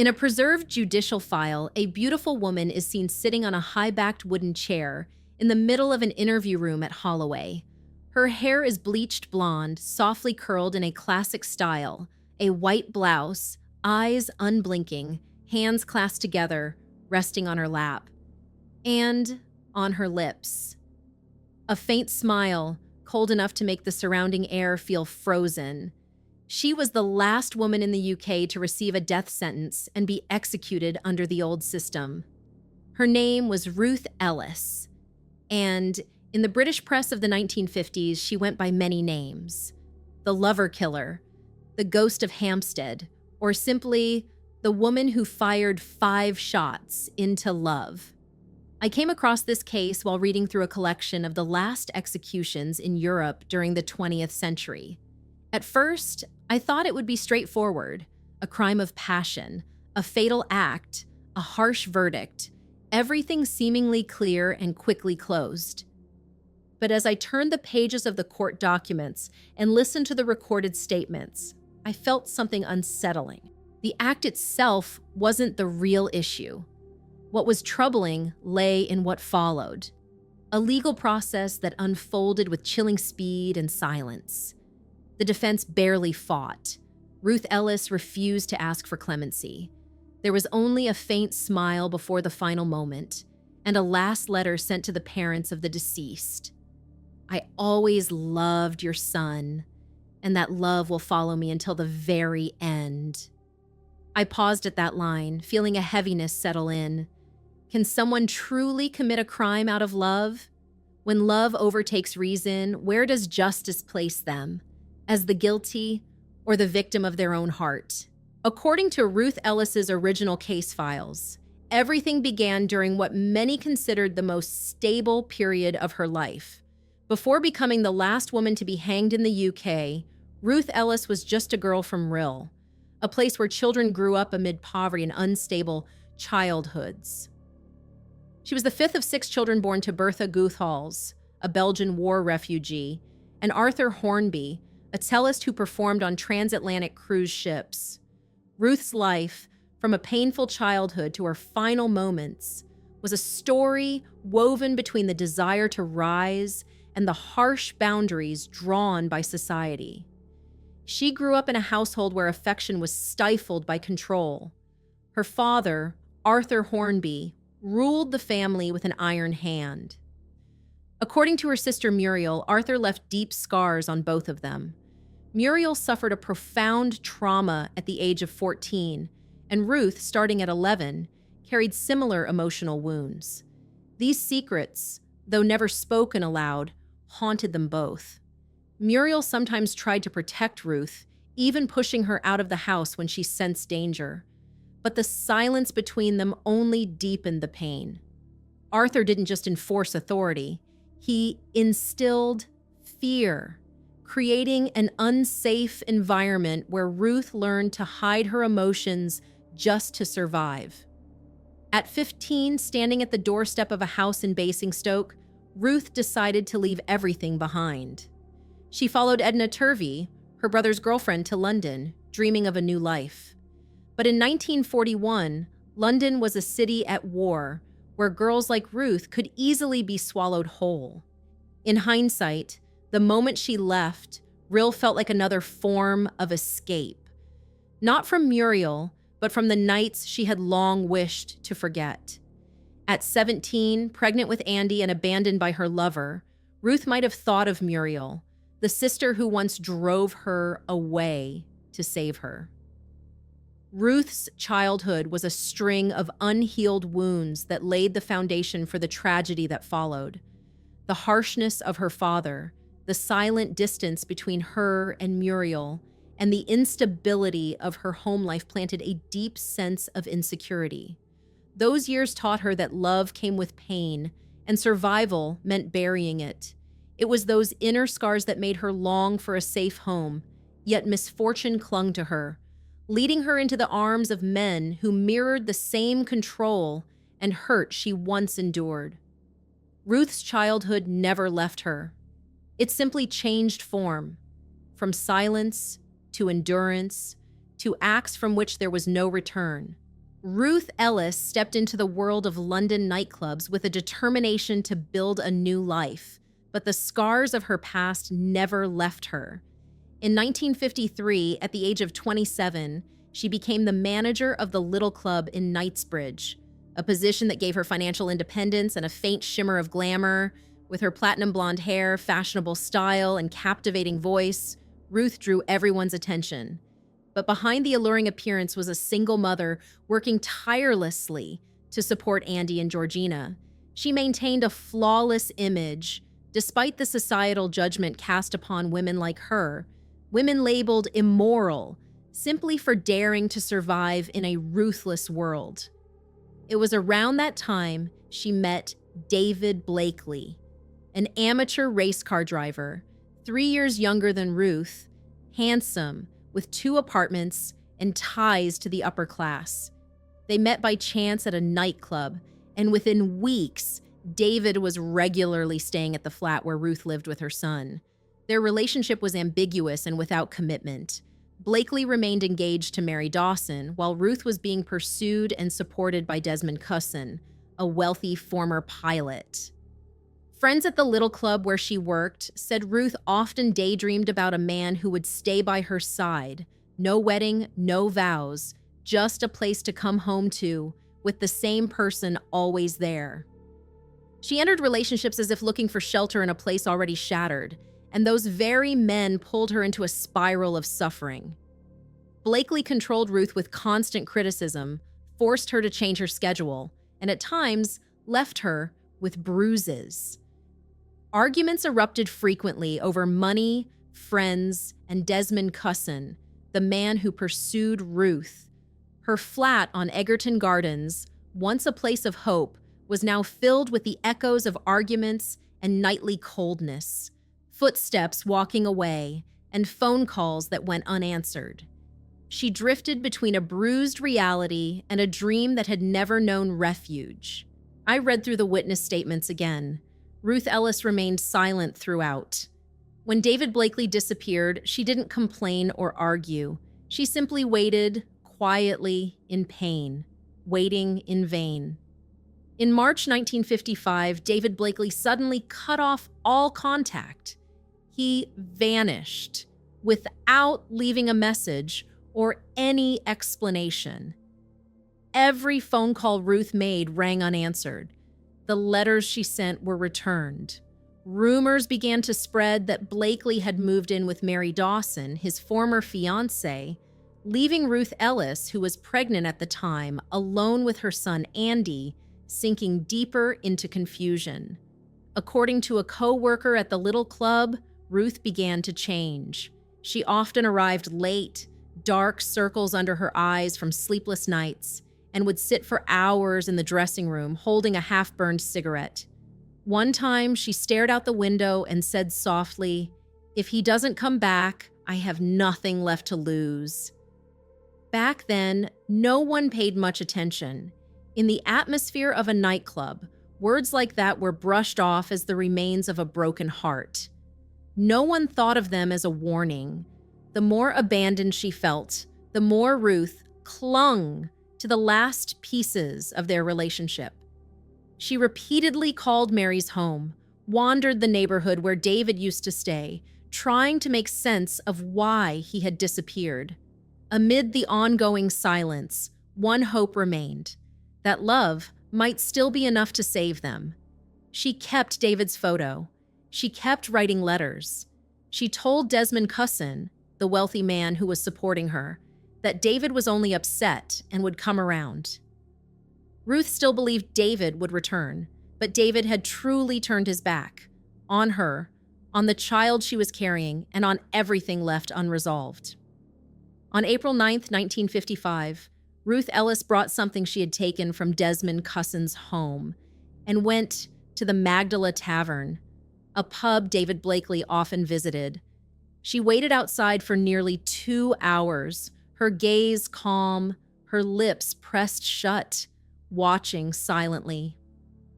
In a preserved judicial file, a beautiful woman is seen sitting on a high-backed wooden chair in the middle of an interview room at Holloway. Her hair is bleached blonde, softly curled in a classic style, a white blouse, eyes unblinking, hands clasped together, resting on her lap. And on her lips, a faint smile, cold enough to make the surrounding air feel frozen. She was the last woman in the UK to receive a death sentence and be executed under the old system. Her name was Ruth Ellis, and in the British press of the 1950s, she went by many names: the lover killer, the ghost of Hampstead, or simply the woman who fired 5 shots into love. I came across this case while reading through a collection of the last executions in Europe during the 20th century. At first, I thought it would be straightforward: a crime of passion, a fatal act, a harsh verdict, everything seemingly clear and quickly closed. But as I turned the pages of the court documents and listened to the recorded statements, I felt something unsettling. The act itself wasn't the real issue. What was troubling lay in what followed: a legal process that unfolded with chilling speed and silence. The defense barely fought. Ruth Ellis refused to ask for clemency. There was only a faint smile before the final moment, and a last letter sent to the parents of the deceased. "I always loved your son, and that love will follow me until the very end." I paused at that line, feeling a heaviness settle in. Can someone truly commit a crime out of love? When love overtakes reason, where does justice place them? As the guilty or the victim of their own heart? According to Ruth Ellis's original case files, everything began during what many considered the most stable period of her life. Before becoming the last woman to be hanged in the UK, Ruth Ellis was just a girl from Rhyl, a place where children grew up amid poverty and unstable childhoods. She was the 5th of 6 children born to Bertha Goethals, a Belgian war refugee, and Arthur Hornby, a cellist who performed on transatlantic cruise ships. Ruth's life, from a painful childhood to her final moments, was a story woven between the desire to rise and the harsh boundaries drawn by society. She grew up in a household where affection was stifled by control. Her father, Arthur Hornby, ruled the family with an iron hand. According to her sister Muriel, Arthur left deep scars on both of them. Muriel suffered a profound trauma at the age of 14, and Ruth, starting at 11, carried similar emotional wounds. These secrets, though never spoken aloud, haunted them both. Muriel sometimes tried to protect Ruth, even pushing her out of the house when she sensed danger. But the silence between them only deepened the pain. Arthur didn't just enforce authority, he instilled fear, creating an unsafe environment where Ruth learned to hide her emotions just to survive. At 15, standing at the doorstep of a house in Basingstoke, Ruth decided to leave everything behind. She followed Edna Turvey, her brother's girlfriend, to London, dreaming of a new life. But in 1941, London was a city at war, where girls like Ruth could easily be swallowed whole. In hindsight, the moment she left, Rhyl felt like another form of escape. Not from Muriel, but from the nights she had long wished to forget. At 17, pregnant with Andy and abandoned by her lover, Ruth might have thought of Muriel, the sister who once drove her away to save her. Ruth's childhood was a string of unhealed wounds that laid the foundation for the tragedy that followed. The harshness of her father, the silent distance between her and Muriel, and the instability of her home life planted a deep sense of insecurity. Those years taught her that love came with pain, and survival meant burying it. It was those inner scars that made her long for a safe home, yet misfortune clung to her, leading her into the arms of men who mirrored the same control and hurt she once endured. Ruth's childhood never left her. It simply changed form, from silence to endurance to acts from which there was no return. Ruth Ellis stepped into the world of London nightclubs with a determination to build a new life, but the scars of her past never left her. In 1953, at the age of 27, she became the manager of the Little Club in Knightsbridge, a position that gave her financial independence and a faint shimmer of glamour. With her platinum blonde hair, fashionable style, and captivating voice, Ruth drew everyone's attention. But behind the alluring appearance was a single mother working tirelessly to support Andy and Georgina. She maintained a flawless image, despite the societal judgment cast upon women like her, women labeled immoral, simply for daring to survive in a ruthless world. It was around that time she met David Blakely, an amateur race car driver, 3 years younger than Ruth, handsome, with 2 apartments and ties to the upper class. They met by chance at a nightclub, and within weeks, David was regularly staying at the flat where Ruth lived with her son. Their relationship was ambiguous and without commitment. Blakely remained engaged to Mary Dawson, while Ruth was being pursued and supported by Desmond Cusson, a wealthy former pilot. Friends at the little club where she worked said Ruth often daydreamed about a man who would stay by her side. No wedding, no vows, just a place to come home to, with the same person always there. She entered relationships as if looking for shelter in a place already shattered, and those very men pulled her into a spiral of suffering. Blakely controlled Ruth with constant criticism, forced her to change her schedule, and at times left her with bruises. Arguments erupted frequently over money, friends, and Desmond Cusson, the man who pursued Ruth. Her flat on Egerton Gardens, once a place of hope, was now filled with the echoes of arguments and nightly coldness, footsteps walking away, and phone calls that went unanswered. She drifted between a bruised reality and a dream that had never known refuge. I read through the witness statements again. Ruth Ellis remained silent throughout. When David Blakely disappeared, she didn't complain or argue. She simply waited, quietly, in pain, waiting in vain. In March 1955, David Blakely suddenly cut off all contact. He vanished without leaving a message or any explanation. Every phone call Ruth made rang unanswered. The letters she sent were returned. Rumors began to spread that Blakely had moved in with Mary Dawson, his former fiancée, leaving Ruth Ellis, who was pregnant at the time, alone with her son Andy, sinking deeper into confusion. According to a co-worker at the little club, Ruth began to change. She often arrived late, dark circles under her eyes from sleepless nights, and would sit for hours in the dressing room holding a half-burned cigarette. One time, she stared out the window and said softly, "If he doesn't come back, I have nothing left to lose." Back then, no one paid much attention. In the atmosphere of a nightclub, words like that were brushed off as the remains of a broken heart. No one thought of them as a warning. The more abandoned she felt, the more Ruth clung to the last pieces of their relationship. She repeatedly called Mary's home, wandered the neighborhood where David used to stay, trying to make sense of why he had disappeared. Amid the ongoing silence, one hope remained: that love might still be enough to save them. She kept David's photo. She kept writing letters. She told Desmond Cusson, the wealthy man who was supporting her, that David was only upset and would come around. Ruth still believed David would return, but David had truly turned his back on her, on the child she was carrying, and on everything left unresolved. On April 9th, 1955, Ruth Ellis brought something she had taken from Desmond Cusson's home and went to the Magdala Tavern, a pub David Blakely often visited. She waited outside for nearly 2 hours, her gaze calm, her lips pressed shut, watching silently.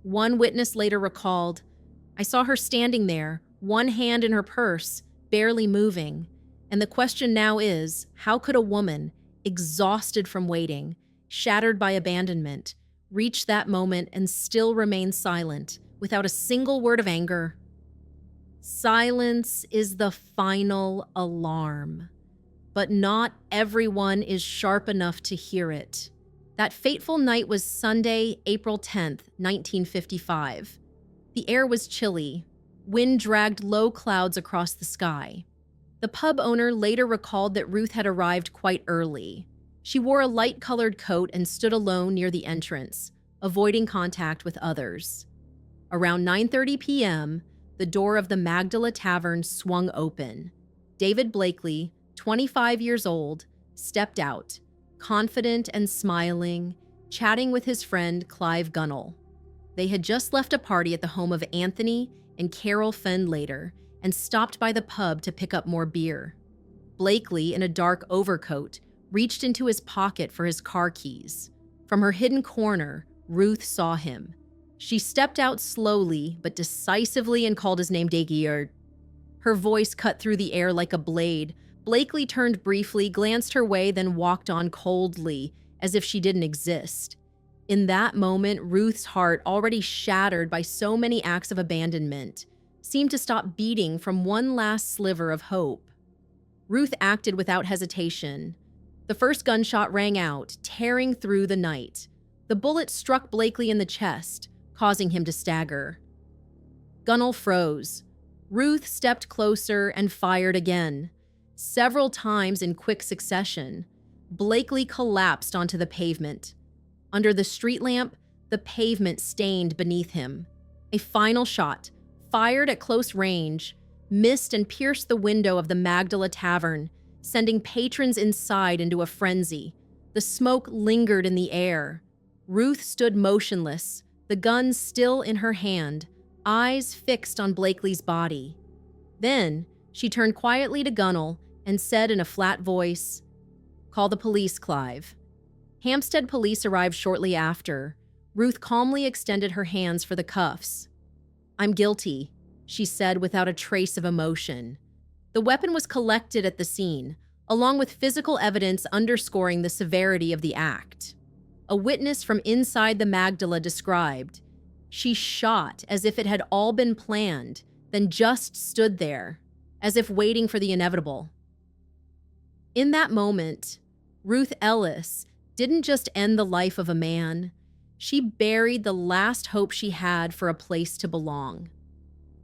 One witness later recalled, "I saw her standing there, one hand in her purse, barely moving. And the question now is, how could a woman, exhausted from waiting, shattered by abandonment, reached that moment and still remained silent, without a single word of anger. Silence is the final alarm, but not everyone is sharp enough to hear it. That fateful night was Sunday, April 10th, 1955. The air was chilly. Wind dragged low clouds across the sky. The pub owner later recalled that Ruth had arrived quite early. She wore a light-colored coat and stood alone near the entrance, avoiding contact with others. Around 9:30 p.m., the door of the Magdala Tavern swung open. David Blakely, 25 years old, stepped out, confident and smiling, chatting with his friend Clive Gunnell. They had just left a party at the home of Anthony and Carol Fendlater and stopped by the pub to pick up more beer. Blakely, in a dark overcoat, reached into his pocket for his car keys. From her hidden corner, Ruth saw him. She stepped out slowly but decisively and called his name Dagier. Her voice cut through the air like a blade. Blakely turned briefly, glanced her way, then walked on coldly, as if she didn't exist. In that moment, Ruth's heart, already shattered by so many acts of abandonment, seemed to stop beating from one last sliver of hope. Ruth acted without hesitation. The first gunshot rang out, tearing through the night. The bullet struck Blakely in the chest, causing him to stagger. Gunnell froze. Ruth stepped closer and fired again. Several times in quick succession, Blakely collapsed onto the pavement. Under the street lamp, the pavement stained beneath him. A final shot, fired at close range, missed and pierced the window of the Magdala Tavern, sending patrons inside into a frenzy. The smoke lingered in the air. Ruth stood motionless, the gun still in her hand, eyes fixed on Blakely's body. Then, she turned quietly to Gunnell and said in a flat voice, "Call the police, Clive." Hampstead police arrived shortly after. Ruth calmly extended her hands for the cuffs. "I'm guilty," she said without a trace of emotion. The weapon was collected at the scene, along with physical evidence underscoring the severity of the act. A witness from inside the Magdala described, "She shot as if it had all been planned, then just stood there, as if waiting for the inevitable." In that moment, Ruth Ellis didn't just end the life of a man, she buried the last hope she had for a place to belong.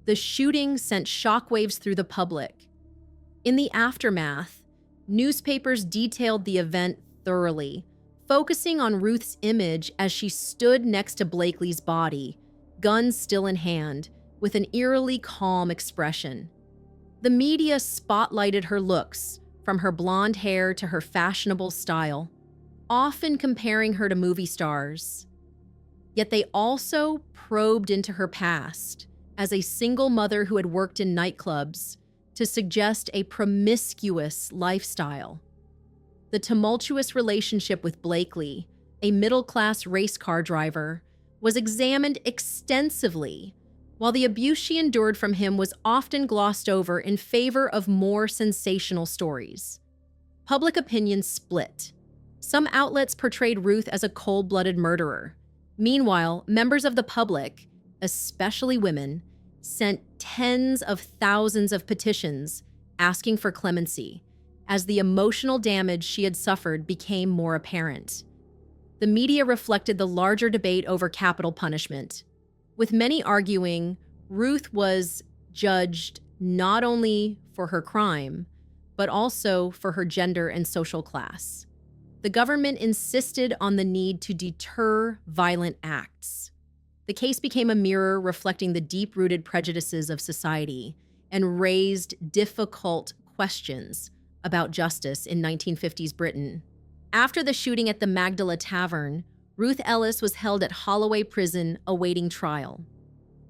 The shooting sent shockwaves through the public. In the aftermath, newspapers detailed the event thoroughly, focusing on Ruth's image as she stood next to Blakely's body, gun still in hand, with an eerily calm expression. The media spotlighted her looks, from her blonde hair to her fashionable style, often comparing her to movie stars. Yet they also probed into her past as a single mother who had worked in nightclubs to suggest a promiscuous lifestyle. The tumultuous relationship with Blakely, a middle-class race car driver, was examined extensively, while the abuse she endured from him was often glossed over in favor of more sensational stories. Public opinion split. Some outlets portrayed Ruth as a cold-blooded murderer. Meanwhile, members of the public, especially women, sent tens of thousands of petitions asking for clemency, as the emotional damage she had suffered became more apparent. The media reflected the larger debate over capital punishment, with many arguing Ruth was judged not only for her crime, but also for her gender and social class. The government insisted on the need to deter violent acts. The case became a mirror reflecting the deep-rooted prejudices of society and raised difficult questions about justice in 1950s Britain. After the shooting at the Magdala Tavern, Ruth Ellis was held at Holloway Prison awaiting trial.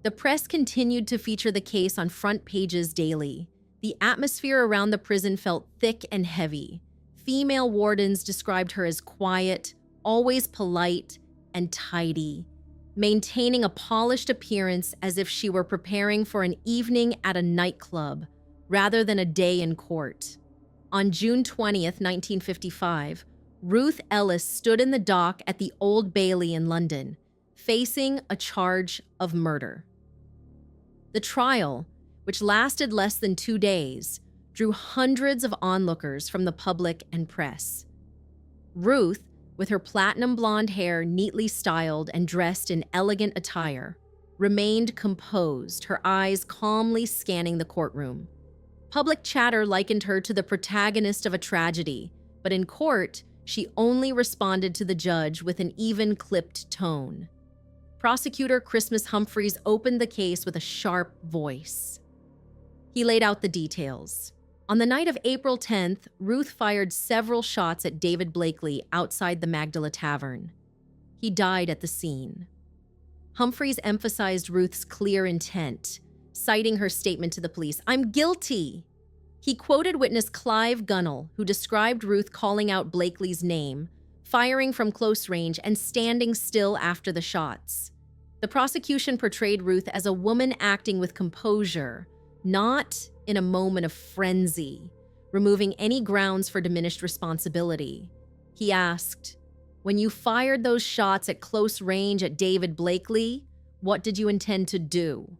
The press continued to feature the case on front pages daily. The atmosphere around the prison felt thick and heavy. Female wardens described her as quiet, always polite, and tidy, maintaining a polished appearance as if she were preparing for an evening at a nightclub rather than a day in court. On June 20th, 1955, Ruth Ellis stood in the dock at the Old Bailey in London, facing a charge of murder. The trial, which lasted less than 2 days, drew hundreds of onlookers from the public and press. Ruth, with her platinum blonde hair neatly styled and dressed in elegant attire, remained composed, her eyes calmly scanning the courtroom. Public chatter likened her to the protagonist of a tragedy, but in court, she only responded to the judge with an even-clipped tone. Prosecutor Christmas Humphreys opened the case with a sharp voice. He laid out the details. On the night of April 10th, Ruth fired several shots at David Blakely outside the Magdala Tavern. He died at the scene. Humphreys emphasized Ruth's clear intent, citing her statement to the police, "I'm guilty." He quoted witness Clive Gunnell, who described Ruth calling out Blakely's name, firing from close range, and standing still after the shots. The prosecution portrayed Ruth as a woman acting with composure, not in a moment of frenzy, removing any grounds for diminished responsibility. He asked, "When you fired those shots at close range at David Blakely, what did you intend to do?"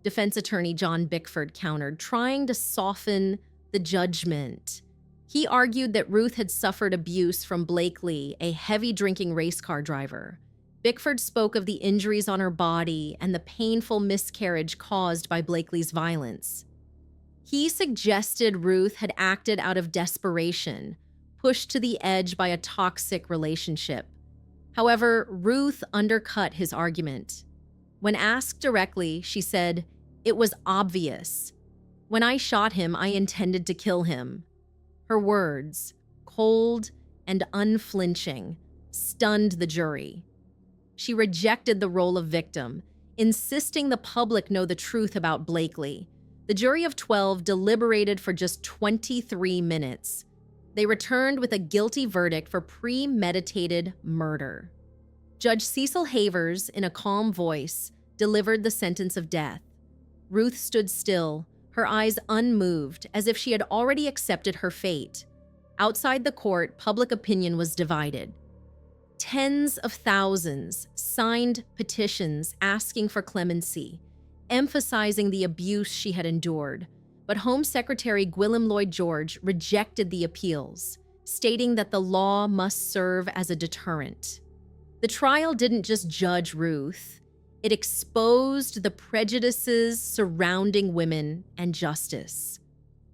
Defense attorney John Bickford countered, trying to soften the judgment. He argued that Ruth had suffered abuse from Blakely, a heavy-drinking race car driver. Bickford spoke of the injuries on her body and the painful miscarriage caused by Blakely's violence. He suggested Ruth had acted out of desperation, pushed to the edge by a toxic relationship. However, Ruth undercut his argument. When asked directly, she said, "It was obvious. When I shot him, I intended to kill him." Her words, cold and unflinching, stunned the jury. She rejected the role of victim, insisting the public know the truth about Blakely. The jury of 12 deliberated for just 23 minutes. They returned with a guilty verdict for premeditated murder. Judge Cecil Havers, in a calm voice, delivered the sentence of death. Ruth stood still, her eyes unmoved, as if she had already accepted her fate. Outside the court, public opinion was divided. Tens of thousands signed petitions asking for clemency, emphasizing the abuse she had endured. But Home Secretary Gwilym Lloyd George rejected the appeals, stating that the law must serve as a deterrent. The trial didn't just judge Ruth, it exposed the prejudices surrounding women and justice.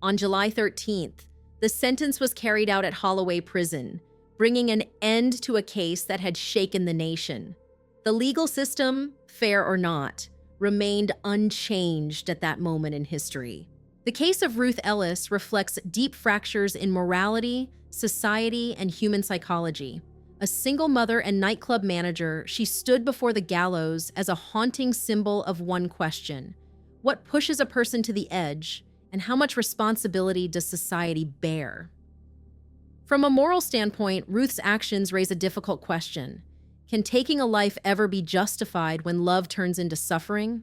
On July 13th, the sentence was carried out at Holloway Prison, bringing an end to a case that had shaken the nation. The legal system, fair or not, remained unchanged at that moment in history. The case of Ruth Ellis reflects deep fractures in morality, society, and human psychology. A single mother and nightclub manager, she stood before the gallows as a haunting symbol of one question: what pushes a person to the edge, and how much responsibility does society bear? From a moral standpoint, Ruth's actions raise a difficult question. Can taking a life ever be justified when love turns into suffering?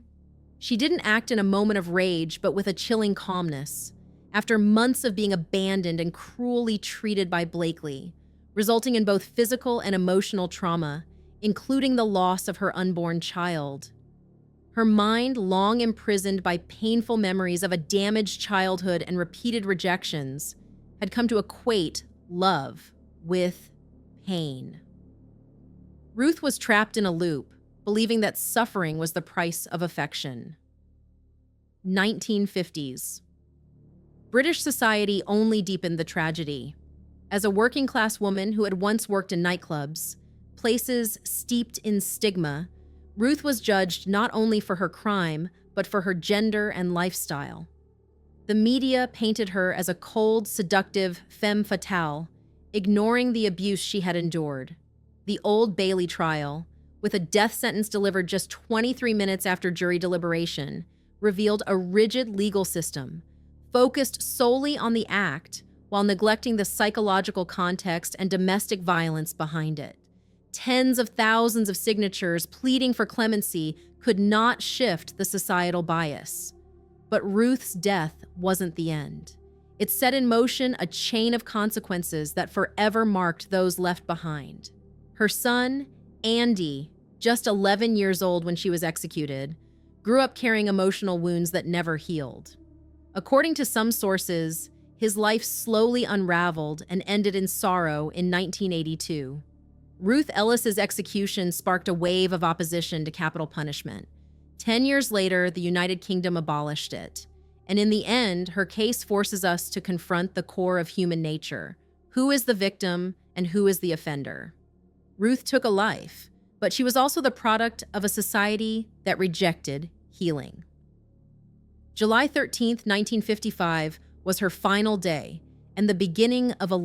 She didn't act in a moment of rage, but with a chilling calmness. After months of being abandoned and cruelly treated by Blakely, resulting in both physical and emotional trauma, including the loss of her unborn child. Her mind, long imprisoned by painful memories of a damaged childhood and repeated rejections, had come to equate love with pain. Ruth was trapped in a loop, believing that suffering was the price of affection. 1950s. British society only deepened the tragedy. As a working-class woman who had once worked in nightclubs, places steeped in stigma, Ruth was judged not only for her crime, but for her gender and lifestyle. The media painted her as a cold, seductive femme fatale, ignoring the abuse she had endured. The Old Bailey trial, with a death sentence delivered just 23 minutes after jury deliberation, revealed a rigid legal system, focused solely on the act, while neglecting the psychological context and domestic violence behind it. Tens of thousands of signatures pleading for clemency could not shift the societal bias. But Ruth's death wasn't the end. It set in motion a chain of consequences that forever marked those left behind. Her son, Andy, just 11 years old when she was executed, grew up carrying emotional wounds that never healed. According to some sources, his life slowly unraveled and ended in sorrow in 1982. Ruth Ellis's execution sparked a wave of opposition to capital punishment. 10 years later, the United Kingdom abolished it. And in the end, her case forces us to confront the core of human nature. Who is the victim and who is the offender? Ruth took a life, but she was also the product of a society that rejected healing. July 13th, 1955 was her final day and the beginning of a